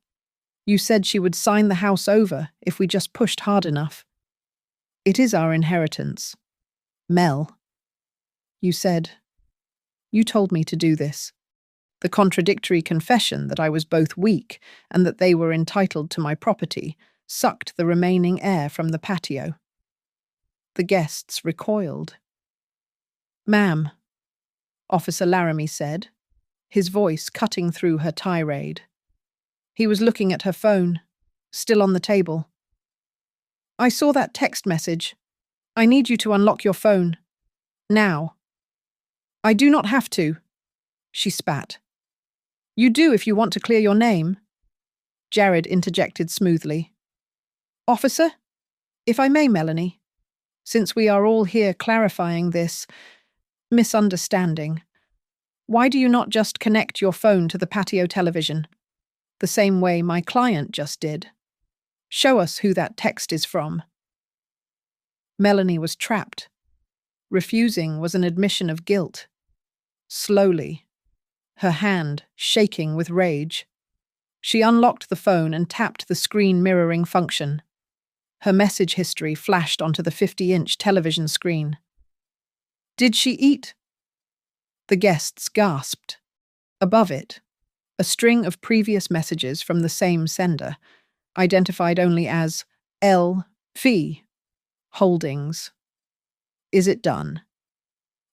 Speaker 1: You said she would sign the house over if we just pushed hard enough. It is our inheritance. Mel. You said. You told me to do this. The contradictory confession that I was both weak and that they were entitled to my property sucked the remaining air from the patio. The guests recoiled. Ma'am, Officer Laramie said, his voice cutting through her tirade. He was looking at her phone, still on the table. I saw that text message. I need you to unlock your phone. Now. I do not have to, she spat. You do if you want to clear your name, Jared interjected smoothly. Officer, if I may, Melanie, since we are all here clarifying this misunderstanding, why do you not just connect your phone to the patio television, the same way my client just did? Show us who that text is from. Melanie was trapped. Refusing was an admission of guilt. Slowly, her hand shaking with rage, she unlocked the phone and tapped the screen mirroring function. Her message history flashed onto the 50-inch television screen. "Did she eat?" The guests gasped. Above it, a string of previous messages from the same sender, identified only as L.V. Holdings. "Is it done?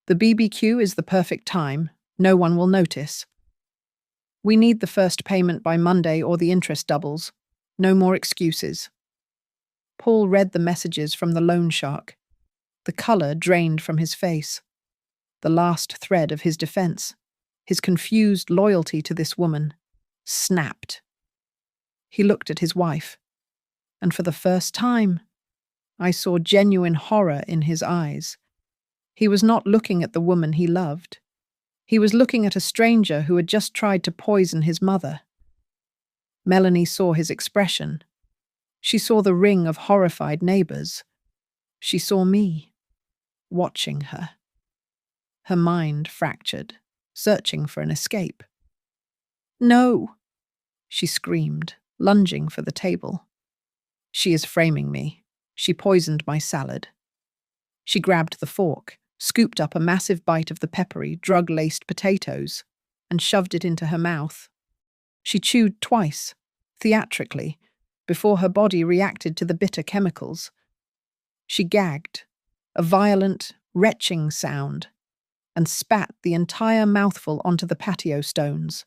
Speaker 1: The BBQ is the perfect time. No one will notice. We need the first payment by Monday or the interest doubles. No more excuses." Paul read the messages from the loan shark. The color drained from his face. The last thread of his defense, his confused loyalty to this woman, snapped. He looked at his wife, and for the first time, I saw genuine horror in his eyes. He was not looking at the woman he loved. He was looking at a stranger who had just tried to poison his mother. Melanie saw his expression. She saw the ring of horrified neighbors. She saw me, watching her. Her mind fractured, searching for an escape. "No!" she screamed, lunging for the table. "She is framing me. She poisoned my salad." She grabbed the fork, scooped up a massive bite of the peppery, drug-laced potatoes, and shoved it into her mouth. She chewed twice, theatrically, before her body reacted to the bitter chemicals. She gagged, a violent, retching sound, and spat the entire mouthful onto the patio stones.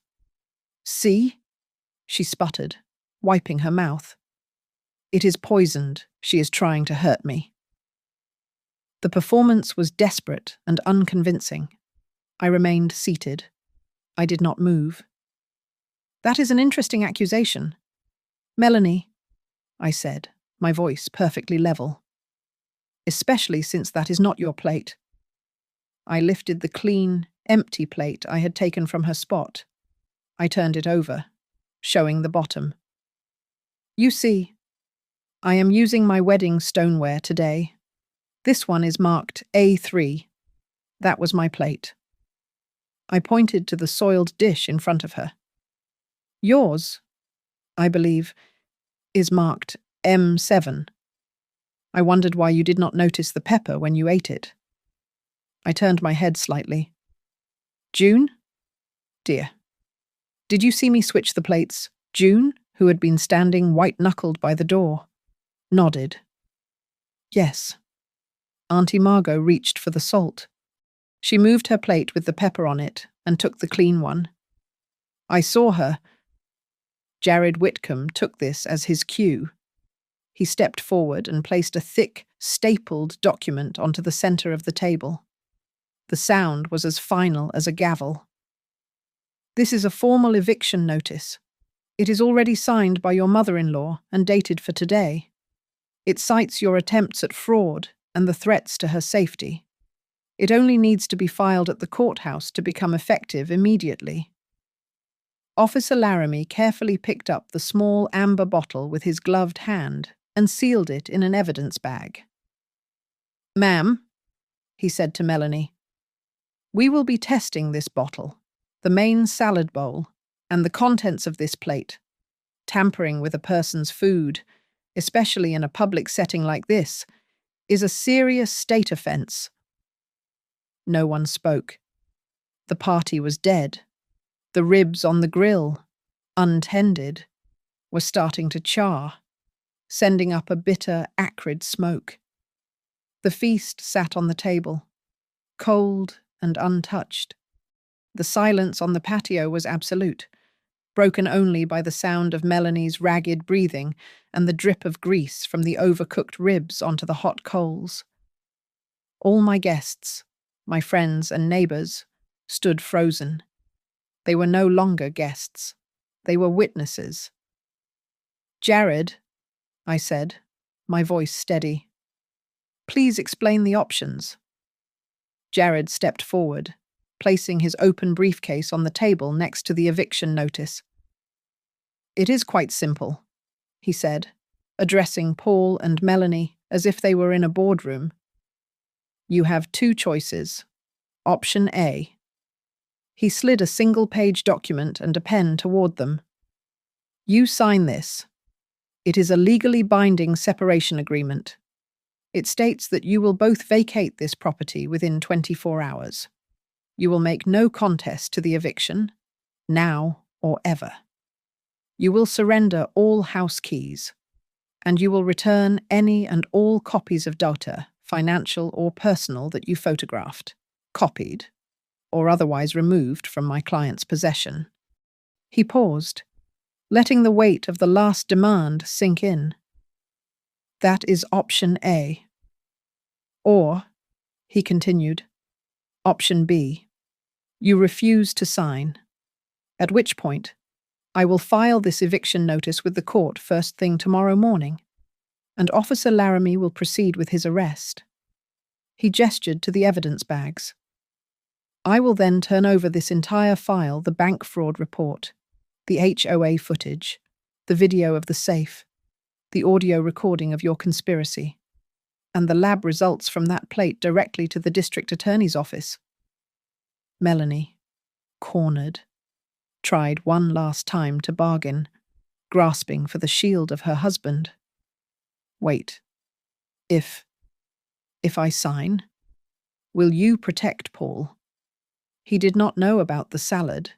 Speaker 1: "See?" she sputtered, wiping her mouth. "It is poisoned. She is trying to hurt me." The performance was desperate and unconvincing. I remained seated. I did not move. "That is an interesting accusation. Melanie," I said, my voice perfectly level. "Especially since that is not your plate." I lifted the clean, empty plate I had taken from her spot. I turned it over, showing the bottom. "You see, I am using my wedding stoneware today. This one is marked A3. That was my plate." I pointed to the soiled dish in front of her. "Yours, I believe, is marked M7. I wondered why you did not notice the pepper when you ate it." I turned my head slightly. "June? Dear. Did you see me switch the plates?" June, who had been standing white-knuckled by the door, nodded. "Yes." Auntie Margot reached for the salt. She moved her plate with the pepper on it and took the clean one. "I saw her." Jared Whitcomb took this as his cue. He stepped forward and placed a thick, stapled document onto the center of the table. The sound was as final as a gavel. "This is a formal eviction notice. It is already signed by your mother-in-law and dated for today. It cites your attempts at fraud and the threats to her safety. It only needs to be filed at the courthouse to become effective immediately." Officer Laramie carefully picked up the small amber bottle with his gloved hand and sealed it in an evidence bag. "Ma'am," he said to Melanie, "we will be testing this bottle, the main salad bowl, and the contents of this plate. Tampering with a person's food, especially in a public setting like this, is a serious state offense." No one spoke. The party was dead. The ribs on the grill, untended, were starting to char, sending up a bitter, acrid smoke. The feast sat on the table, cold and untouched. The silence on the patio was absolute, broken only by the sound of Melanie's ragged breathing and the drip of grease from the overcooked ribs onto the hot coals. All my guests, my friends and neighbors, stood frozen. They were no longer guests. They were witnesses. "Jared," I said, my voice steady, "please explain the options." Jared stepped forward, placing his open briefcase on the table next to the eviction notice. "It is quite simple," he said, addressing Paul and Melanie as if they were in a boardroom. "You have two choices. Option A." He slid a single-page document and a pen toward them. "You sign this. It is a legally binding separation agreement. It states that you will both vacate this property within 24 hours. You will make no contest to the eviction, now or ever. You will surrender all house keys, and you will return any and all copies of data, financial or personal, that you photographed, copied, or otherwise removed from my client's possession. He paused, letting the weight of the last demand sink in. That is option A. Or, he continued, option B. You refuse to sign, at which point I will file this eviction notice with the court first thing tomorrow morning, and Officer Laramie will proceed with his arrest. He gestured to the evidence bags. I will then turn over this entire file, the bank fraud report, the HOA footage, the video of the safe, the audio recording of your conspiracy, and the lab results from that plate directly to the district attorney's office. Melanie, cornered, tried one last time to bargain, grasping for the shield of her husband. Wait. If I sign, will you protect Paul? He did not know about the salad.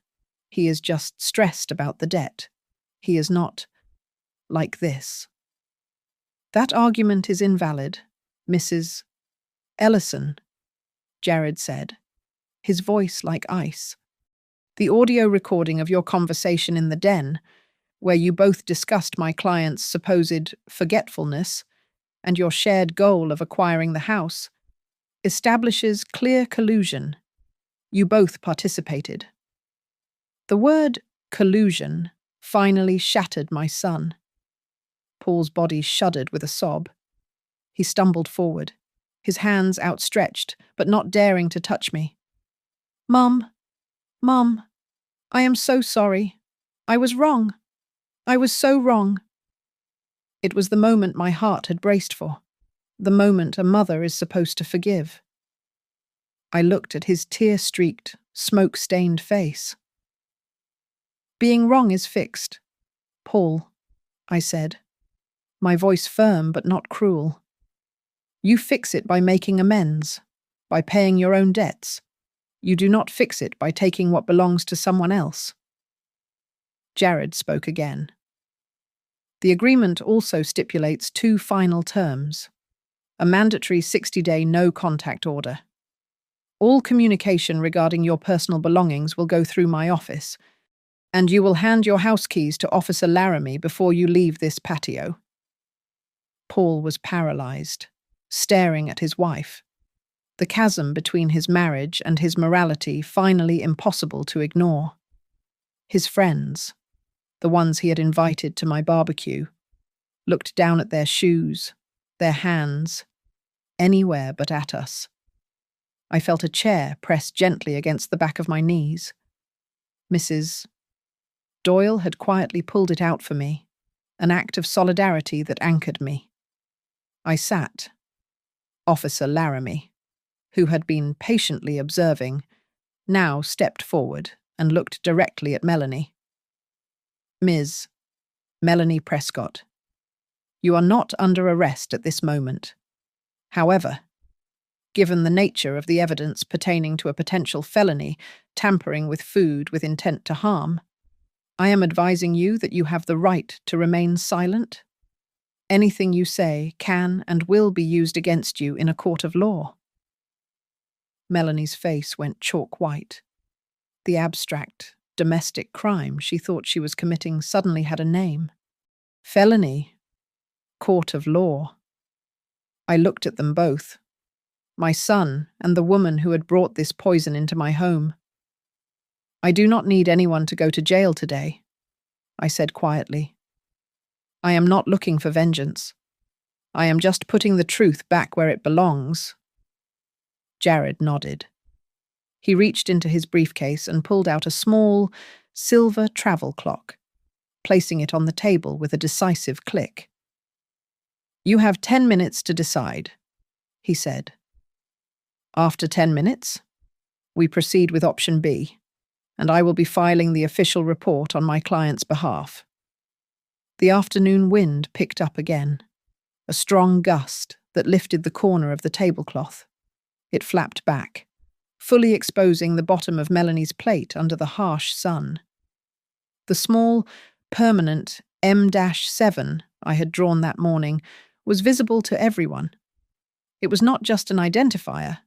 Speaker 1: He is just stressed about the debt. He is not like this. That argument is invalid, Mrs. Ellison, Jared said, his voice like ice. The audio recording of your conversation in the den, where you both discussed my client's supposed forgetfulness and your shared goal of acquiring the house, establishes clear collusion. You both participated. The word collusion finally shattered my son. Paul's body shuddered with a sob. He stumbled forward, his hands outstretched, but not daring to touch me. Mum, I am so sorry. I was wrong. I was so wrong. It was the moment my heart had braced for, the moment a mother is supposed to forgive. I looked at his tear-streaked, smoke-stained face. Being wrong is fixed, Paul, I said, my voice firm but not cruel. You fix it by making amends, by paying your own debts. You do not fix it by taking what belongs to someone else. Jared spoke again. The agreement also stipulates two final terms: a mandatory 60-day no-contact order. All communication regarding your personal belongings will go through my office, and you will hand your house keys to Officer Laramie before you leave this patio. Paul was paralyzed, staring at his wife, the chasm between his marriage and his morality finally impossible to ignore. His friends, the ones he had invited to my barbecue, looked down at their shoes, their hands, anywhere but at us. I felt a chair pressed gently against the back of my knees. Mrs. Doyle had quietly pulled it out for me, an act of solidarity that anchored me. I sat. Officer Laramie, who had been patiently observing, now stepped forward and looked directly at Melanie. Ms. Melanie Prescott, you are not under arrest at this moment. However, given the nature of the evidence pertaining to a potential felony, tampering with food with intent to harm, I am advising you that you have the right to remain silent. Anything you say can and will be used against you in a court of law. Melanie's face went chalk white. The abstract, domestic crime she thought she was committing suddenly had a name. Felony. Court of law. I looked at them both. My son and the woman who had brought this poison into my home. I do not need anyone to go to jail today, I said quietly. I am not looking for vengeance. I am just putting the truth back where it belongs. Jared nodded. He reached into his briefcase and pulled out a small, silver travel clock, placing it on the table with a decisive click. You have 10 minutes to decide, he said. After 10 minutes, we proceed with option B, and I will be filing the official report on my client's behalf. The afternoon wind picked up again, a strong gust that lifted the corner of the tablecloth. It flapped back, fully exposing the bottom of Melanie's plate under the harsh sun. The small, permanent M-7 I had drawn that morning was visible to everyone. It was not just an identifier,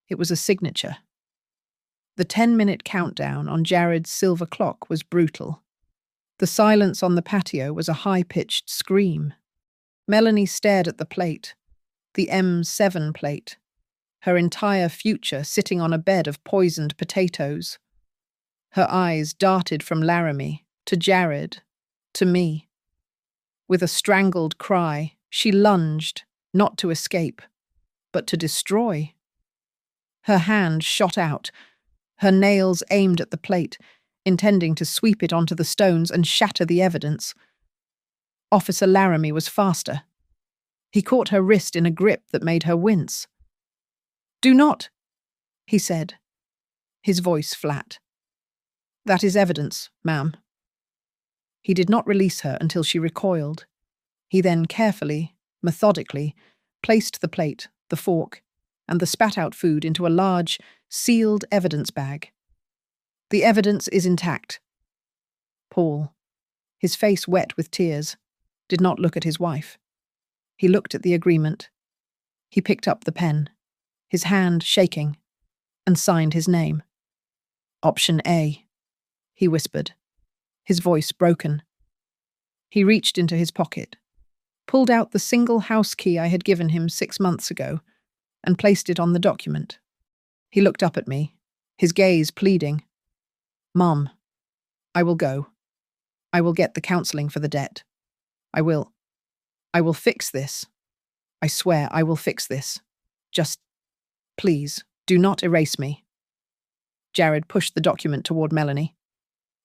Speaker 1: it was a signature. The 10-minute countdown on Jared's silver clock was brutal. The silence on the patio was a high-pitched scream. Melanie stared at the plate, the M7 plate, her entire future sitting on a bed of poisoned potatoes. Her eyes darted from Laramie to Jared to me. With a strangled cry, she lunged, not to escape, but to destroy. Her hand shot out, her nails aimed at the plate, intending to sweep it onto the stones and shatter the evidence. Officer Laramie was faster. He caught her wrist in a grip that made her wince. "Do not," he said, his voice flat. "That is evidence, ma'am." He did not release her until she recoiled. He then carefully, methodically, placed the plate, the fork, and the spat-out food into a large, sealed evidence bag. "The evidence is intact." Paul, his face wet with tears, did not look at his wife. He looked at the agreement. He picked up the pen, his hand shaking, and signed his name. "Option A," he whispered, his voice broken. He reached into his pocket, pulled out the single house key I had given him 6 months ago, and placed it on the document. He looked up at me, his gaze pleading. "Mom, I will go. I will get the counseling for the debt. I will fix this. I swear I will fix this. Just, please, do not erase me." Jared pushed the document toward Melanie.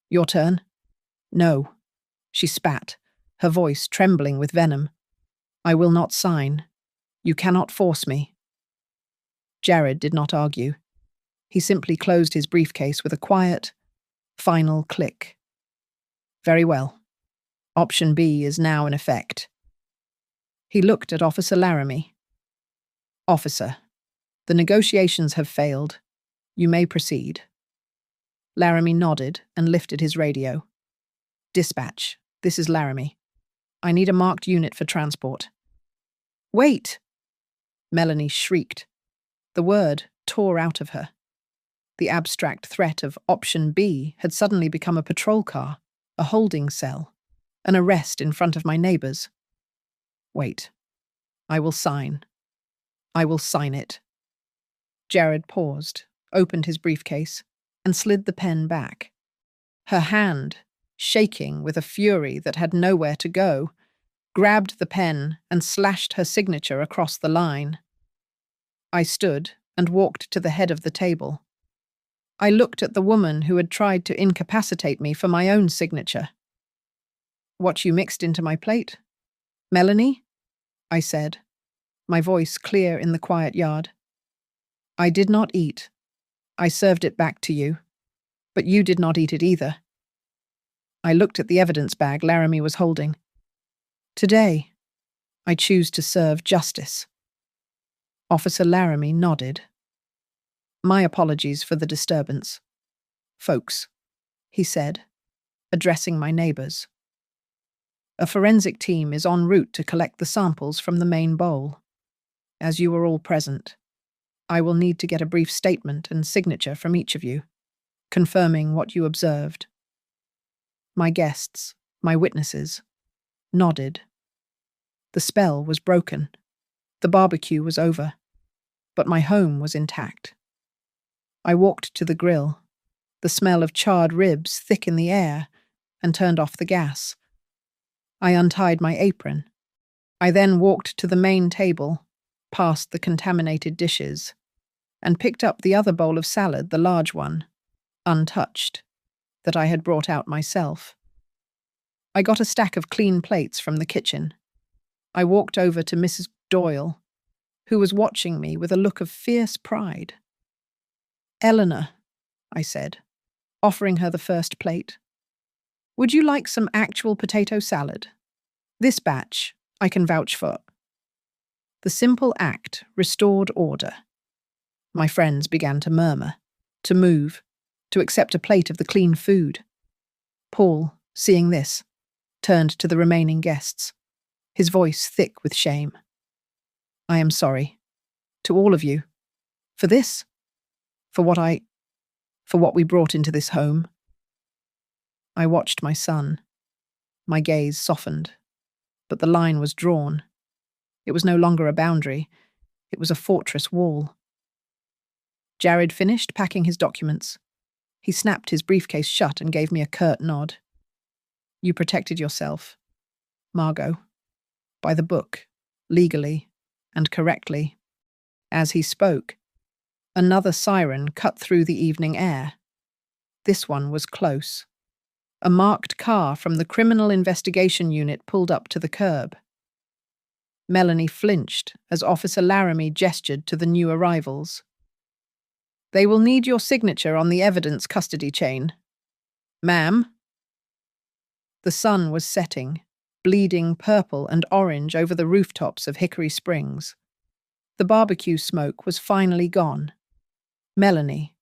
Speaker 1: "Your turn?" "No," she spat, her voice trembling with venom. "I will not sign. You cannot force me." Jared did not argue. He simply closed his briefcase with a quiet, final click. "Very well. Option B is now in effect." He looked at Officer Laramie. "Officer, the negotiations have failed. You may proceed." Laramie nodded and lifted his radio. "Dispatch, this is Laramie. I need a marked unit for transport." "Wait!" Melanie shrieked. The word tore out of her. The abstract threat of Option B had suddenly become a patrol car, a holding cell, an arrest in front of my neighbors. "Wait. I will sign. I will sign it." Jared paused, opened his briefcase, and slid the pen back. Her hand, shaking with a fury that had nowhere to go, grabbed the pen and slashed her signature across the line. I stood and walked to the head of the table. I looked at the woman who had tried to incapacitate me for my own signature. "What you mixed into my plate? Melanie?" I said, my voice clear in the quiet yard. "I did not eat. I served it back to you. But you did not eat it either." I looked at the evidence bag Laramie was holding. "Today, I choose to serve justice." Officer Laramie nodded. "My apologies for the disturbance. Folks," he said, addressing my neighbors. "A forensic team is en route to collect the samples from the main bowl. As you are all present, I will need to get a brief statement and signature from each of you, confirming what you observed." My guests, my witnesses, nodded. The spell was broken. The barbecue was over. But my home was intact. I walked to the grill, the smell of charred ribs thick in the air, and turned off the gas. I untied my apron. I then walked to the main table, past the contaminated dishes, and picked up the other bowl of salad, the large one, untouched, that I had brought out myself. I got a stack of clean plates from the kitchen. I walked over to Mrs. Doyle, who was watching me with a look of fierce pride. "Eleanor," I said, offering her the first plate, "would you like some actual potato salad, This batch I can vouch for. The simple act restored order. My friends began to murmur, to move, to accept a plate of the clean food. Paul, seeing this, turned to the remaining guests, his voice thick with shame. I am sorry. To all of you. For this? For what we brought into this home? I watched my son. My gaze softened, but the line was drawn. It was no longer a boundary. It was a fortress wall. Jared finished packing his documents. He snapped his briefcase shut and gave me a curt nod. You protected yourself, Margot, by the book, legally and correctly. As he spoke, another siren cut through the evening air. This one was close. A marked car from the Criminal Investigation Unit pulled up to the curb. Melanie flinched as Officer Laramie gestured to the new arrivals. They will need your signature on the evidence custody chain. Ma'am? The sun was setting, bleeding purple and orange over the rooftops of Hickory Springs. The barbecue smoke was finally gone. Melanie,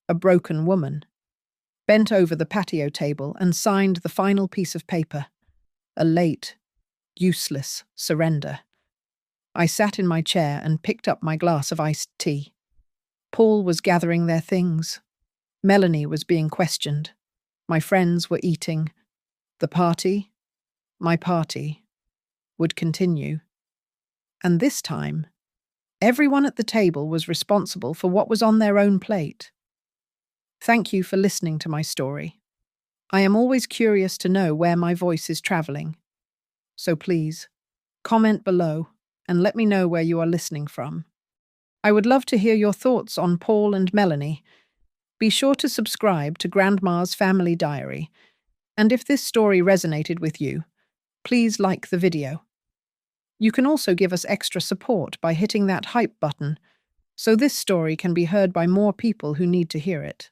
Speaker 1: a broken woman, bent over the patio table and signed the final piece of paper, a late, useless surrender. I sat in my chair and picked up my glass of iced tea. Paul was gathering their things. Melanie was being questioned. My friends were eating. The party, my party, would continue. And this time, everyone at the table was responsible for what was on their own plate. Thank you for listening to my story. I am always curious to know where my voice is traveling. So please, comment below and let me know where you are listening from. I would love to hear your thoughts on Paul and Melanie. Be sure to subscribe to Grandma's Family Diary, and if this story resonated with you, please like the video. You can also give us extra support by hitting that hype button, so this story can be heard by more people who need to hear it.